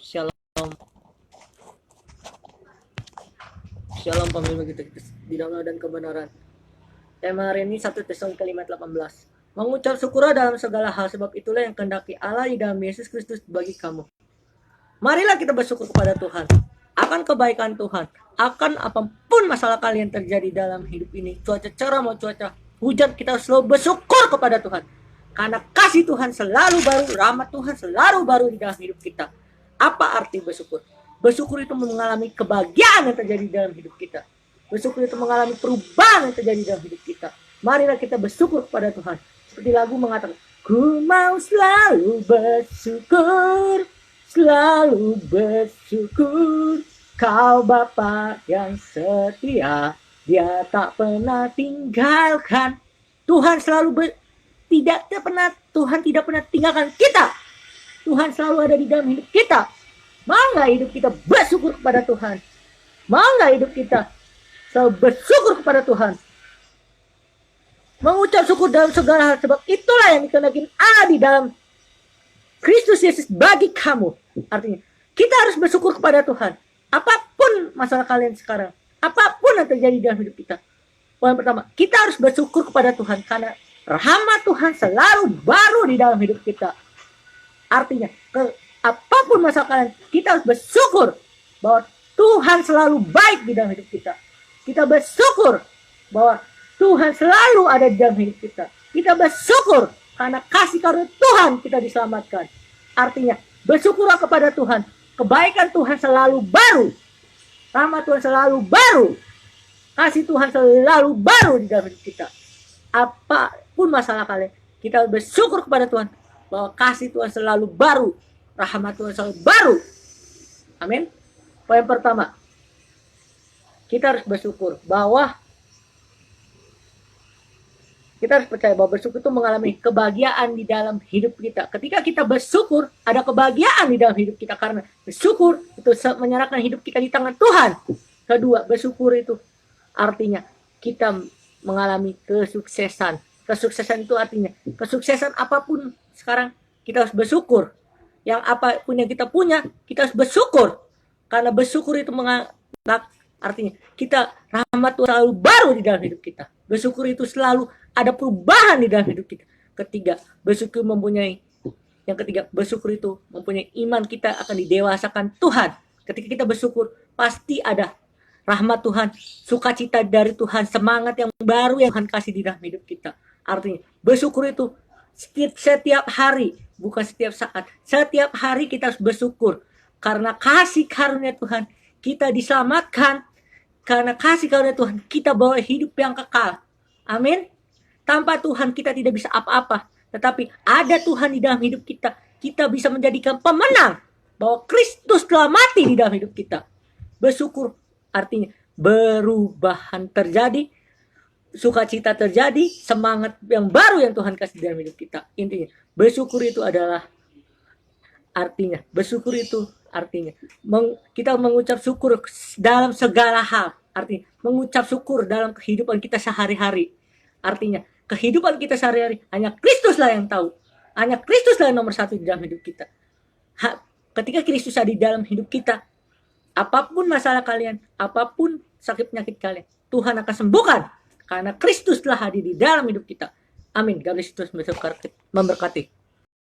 Shalom. Shalom pemimpin kita di dalam dan kebenaran. Tema hari ini 1 Tesalonika 5:18. Mengucap syukurlah dalam segala hal, sebab itulah yang kehendaki Allah di dalam Yesus Kristus bagi kamu. Marilah kita bersyukur kepada Tuhan akan kebaikan Tuhan, akan apapun masalah kalian terjadi dalam hidup ini, cuaca cerah mau cuaca hujan, kita harus selalu bersyukur kepada Tuhan. Karena kasih Tuhan selalu baru, rahmat Tuhan selalu baru di dalam hidup kita. Apa arti bersyukur? Bersyukur itu mengalami kebahagiaan yang terjadi dalam hidup kita. Bersyukur itu mengalami perubahan yang terjadi dalam hidup kita. Marilah kita bersyukur kepada Tuhan. Seperti lagu mengatakan, ku mau selalu bersyukur, selalu bersyukur. Kau Bapa yang setia, Dia tak pernah tinggalkan. Tuhan selalu Tuhan tidak pernah tinggalkan kita. Tuhan selalu ada di dalam hidup kita. Mau nggak hidup kita bersyukur kepada Tuhan? Mau nggak hidup kita selalu bersyukur kepada Tuhan? Mengucap syukur dalam segala hal, sebab itulah yang dikehendaki Allah di dalam Kristus Yesus bagi kamu. Artinya, kita harus bersyukur kepada Tuhan. Apapun masalah kalian sekarang, apapun yang terjadi dalam hidup kita. Poin pertama, kita harus bersyukur kepada Tuhan karena rahmat Tuhan selalu baru di dalam hidup kita. Artinya, apapun masalah kalian, kita harus bersyukur bahwa Tuhan selalu baik di dalam hidup kita. Kita bersyukur bahwa Tuhan selalu ada di dalam hidup kita. Kita bersyukur karena kasih karunia Tuhan kita diselamatkan. Artinya, bersyukurlah kepada Tuhan. Kebaikan Tuhan selalu baru. Rahmat Tuhan selalu baru. Kasih Tuhan selalu baru di dalam hidup kita. Apapun masalah kalian, kita bersyukur kepada Tuhan bahwa kasih Tuhan selalu baru. Rahmat Tuhan selalu baru. Amin. Poin pertama, kita harus bersyukur bahwa kita harus percaya bahwa bersyukur itu mengalami kebahagiaan di dalam hidup kita. Ketika kita bersyukur, ada kebahagiaan di dalam hidup kita. Karena bersyukur itu menyerahkan hidup kita di tangan Tuhan. Kedua, bersyukur itu artinya kita mengalami kesuksesan. Kesuksesan itu artinya, kesuksesan apapun sekarang kita harus bersyukur. Yang apapun yang kita punya, kita harus bersyukur. Karena bersyukur itu artinya kita rahmat Tuhan selalu baru di dalam hidup kita. Bersyukur itu selalu ada perubahan di dalam hidup kita. Yang ketiga, bersyukur itu mempunyai iman kita akan didewasakan Tuhan. Ketika kita bersyukur, pasti ada rahmat Tuhan, sukacita dari Tuhan, semangat yang baru yang Tuhan kasih di dalam hidup kita. Artinya, bersyukur itu setiap hari, bukan setiap saat. Setiap hari kita harus bersyukur. Karena kasih karunia Tuhan, kita diselamatkan. Karena kasih karunia Tuhan, kita bawa hidup yang kekal. Amin. Tanpa Tuhan kita tidak bisa apa-apa. Tetapi ada Tuhan di dalam hidup kita, kita bisa menjadikan pemenang. Bahwa Kristus telah mati di dalam hidup kita. Bersyukur artinya perubahan terjadi, sukacita terjadi, semangat yang baru yang Tuhan kasih dalam hidup kita. Intinya, bersyukur itu adalah artinya, kita mengucap syukur dalam segala hal. Artinya, mengucap syukur dalam kehidupan kita sehari-hari. Artinya, kehidupan kita sehari-hari hanya Kristuslah yang tahu. Hanya Kristuslah yang nomor satu di dalam hidup kita. Ketika Kristus ada di dalam hidup kita, apapun masalah kalian, apapun sakit penyakit kalian, Tuhan akan sembuhkan. Karena Kristus telah hadir di dalam hidup kita. Amin. God bless you, memberkati.